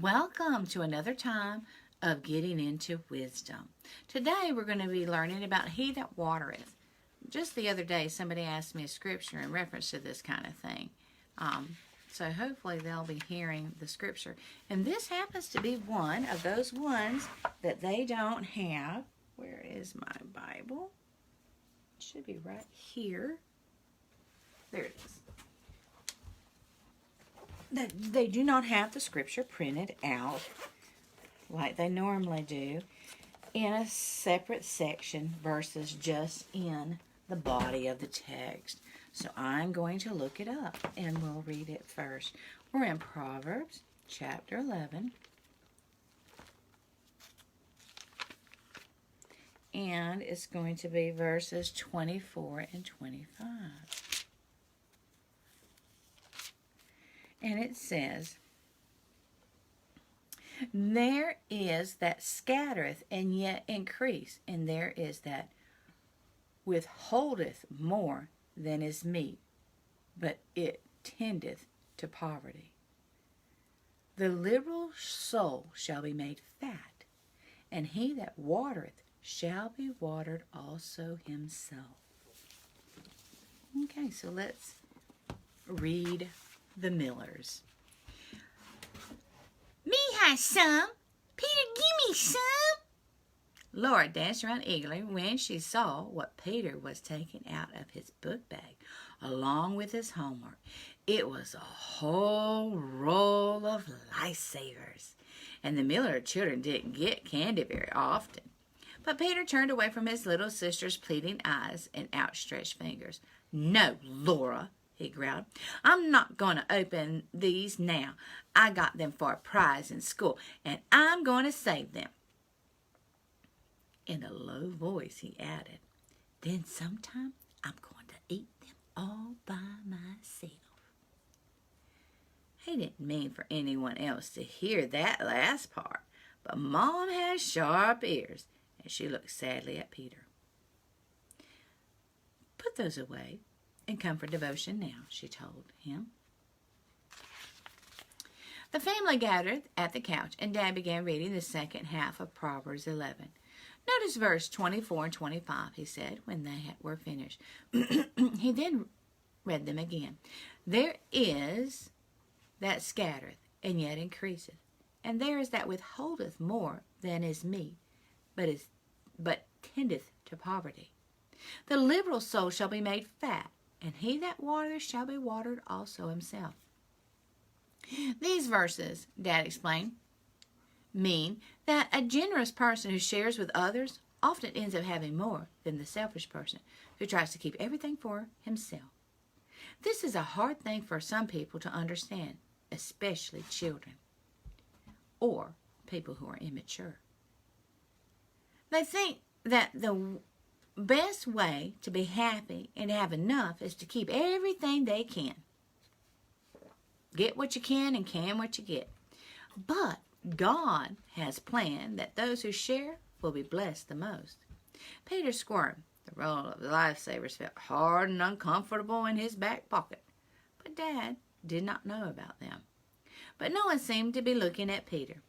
Welcome to another time of getting into wisdom. Today we're going to be learning about he that watereth. Just the other day somebody asked me a scripture in reference to this kind of thing. So hopefully they'll be hearing the scripture. And this happens to be one of those ones that they don't have. Where is my Bible? It should be right here. There it is. They do not have the scripture printed out like they normally do in a separate section versus just in the body of the text. So I'm going to look it up and we'll read it first. We're in Proverbs chapter 11. And it's going to be verses 24 and 25. And it says, there is that scattereth and yet increase, and there is that withholdeth more than is meet, but it tendeth to poverty. The liberal soul shall be made fat, and he that watereth shall be watered also himself. Okay, so let's read the Millers. Me have some. Peter, give me some. Laura danced around eagerly when she saw what Peter was taking out of his book bag along with his homework. It was a whole roll of lifesavers, and the Miller children didn't get candy very often. But Peter turned away from his little sister's pleading eyes and outstretched fingers. No, Laura, he growled. I'm not going to open these now. I got them for a prize in school, and I'm going to save them. In a low voice, he added, then sometime I'm going to eat them all by myself. He didn't mean for anyone else to hear that last part, but Mom has sharp ears, and she looked sadly at Peter. Put those away and come for devotion now, she told him. The family gathered at the couch, and Dad began reading the second half of Proverbs 11. Notice verse 24 and 25, he said, when they were finished. He then read them again. There is that scattereth, and yet increaseth, and there is that withholdeth more than is meet, but tendeth to poverty. The liberal soul shall be made fat, and he that watereth shall be watered also himself. These verses, Dad explained, mean that a generous person who shares with others often ends up having more than the selfish person who tries to keep everything for himself. This is a hard thing for some people to understand, especially children or people who are immature. They think that the best way to be happy and have enough is to keep everything they can. Get what you can and can what you get. But God has planned that those who share will be blessed the most. Peter squirmed. The roll of the lifesavers felt hard and uncomfortable in his back pocket. But Dad did not know about them. But no one seemed to be looking at Peter.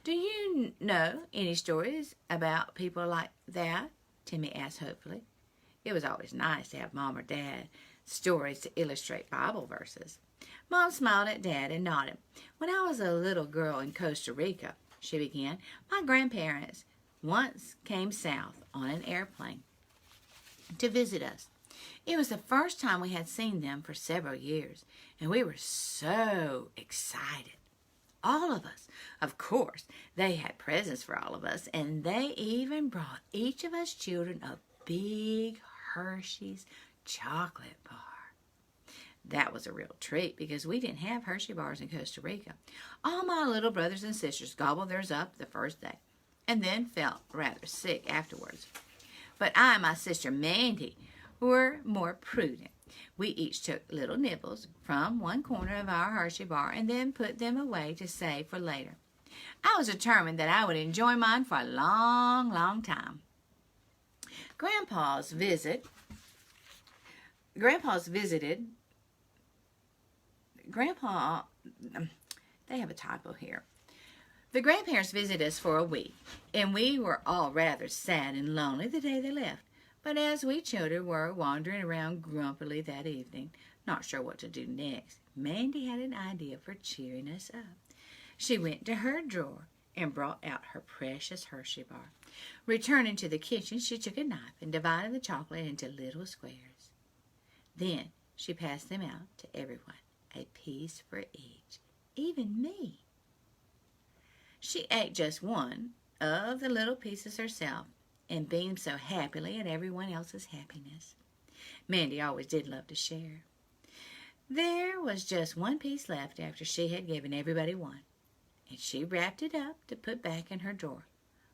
Do you know any stories about people like that? Timmy asked hopefully. It was always nice to have Mom or Dad stories to illustrate Bible verses. Mom smiled at Dad and nodded. When I was a little girl in Costa Rica, she began, my grandparents once came south on an airplane to visit us. It was the first time we had seen them for several years, and we were so excited. All of us. Of course, they had presents for all of us, and they even brought each of us children a big Hershey's chocolate bar. That was a real treat because we didn't have Hershey bars in Costa Rica. All my little brothers and sisters gobbled theirs up the first day and then felt rather sick afterwards. But I and my sister Mandy were more prudent. We each took little nibbles from one corner of our Hershey bar and then put them away to save for later. I was determined that I would enjoy mine for a long, long time. Grandpa visited Grandpa, they have a typo here. The grandparents visited us for a week, and we were all rather sad and lonely the day they left. But as we children were wandering around grumpily that evening, not sure what to do next, Mandy had an idea for cheering us up. She went to her drawer and brought out her precious Hershey bar. Returning to the kitchen, she took a knife and divided the chocolate into little squares. Then she passed them out to everyone, a piece for each, even me. She ate just one of the little pieces herself and beamed so happily at everyone else's happiness. Mandy always did love to share. There was just one piece left after she had given everybody one, and she wrapped it up to put back in her drawer.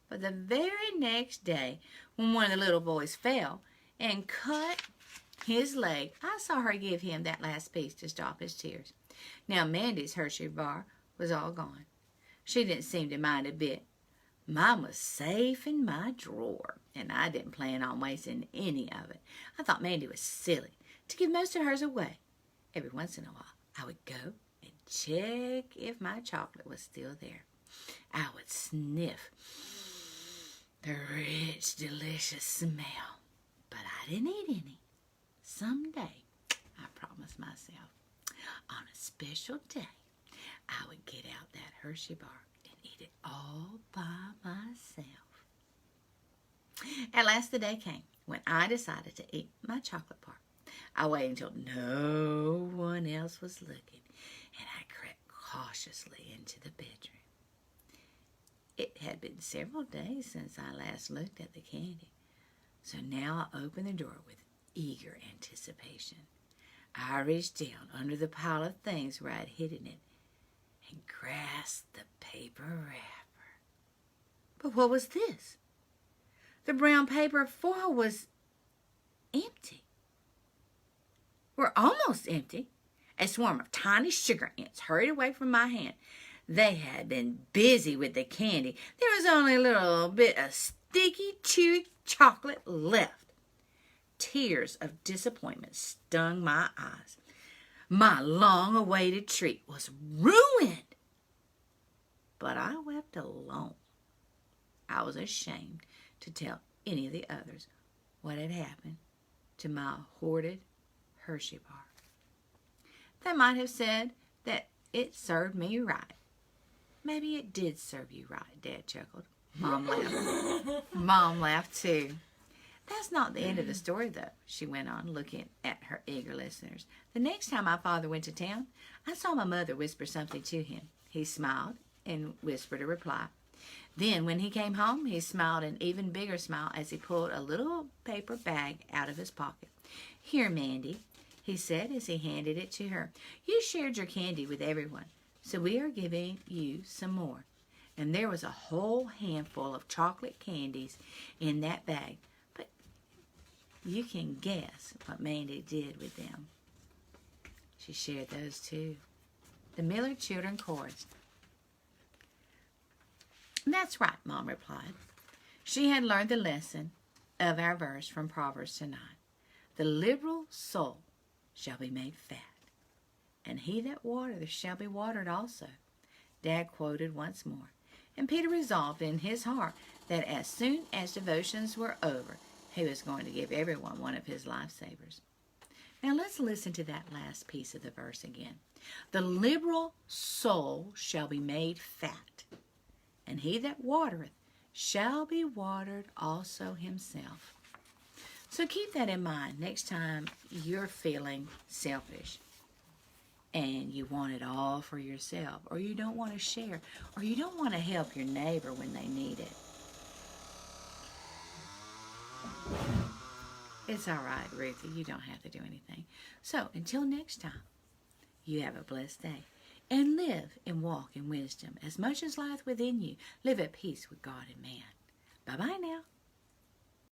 But the very next day, when one of the little boys fell and cut his leg, I saw her give him that last piece to stop his tears. Now Mandy's Hershey bar was all gone. She didn't seem to mind a bit. Mine was safe in my drawer, and I didn't plan on wasting any of it. I thought Mandy was silly to give most of hers away. Every once in a while, I would go and check if my chocolate was still there. I would sniff the rich, delicious smell, but I didn't eat any. Someday, I promised myself, on a special day, I would get out that Hershey bar and eat it all by myself. At last the day came when I decided to eat my chocolate bar. I waited until no one else was looking, and I crept cautiously into the bedroom. It had been several days since I last looked at the candy, so now I opened the door with eager anticipation. I reached down under the pile of things where I'd hidden it and grasped the paper wrapper. But what was this? The brown paper foil was empty. Were almost empty. A swarm of tiny sugar ants hurried away from my hand. They had been busy with the candy. There was only a little bit of sticky, chewy chocolate left. Tears of disappointment stung my eyes. My long-awaited treat was ruined. But I wept alone. I was ashamed to tell any of the others what had happened to my hoarded Hershey bar. They might have said that it served me right. Maybe it did serve you right, Dad chuckled. Mom laughed. Mom laughed too. That's not the end of the story, though, she went on, looking at her eager listeners. The next time my father went to town, I saw my mother whisper something to him. He smiled and whispered a reply. Then, when he came home, he smiled an even bigger smile as he pulled a little paper bag out of his pocket. Here, Mandy, he said as he handed it to her. You shared your candy with everyone, so we are giving you some more. And there was a whole handful of chocolate candies in that bag. You can guess what Mandy did with them. She shared those too. The Miller children chorused. That's right, Mom replied. She had learned the lesson of our verse from Proverbs tonight. The liberal soul shall be made fat, and he that watereth shall be watered also. Dad quoted once more, and Peter resolved in his heart that as soon as devotions were over, he was going to give everyone one of his lifesavers. Now let's listen to that last piece of the verse again. The liberal soul shall be made fat, and he that watereth shall be watered also himself. So keep that in mind next time you're feeling selfish and you want it all for yourself, or you don't want to share, or you don't want to help your neighbor when they need it. It's all right, Ruthie. You don't have to do anything. So, until next time, you have a blessed day. And live and walk in wisdom. As much as lieth within you, live at peace with God and man. Bye-bye now.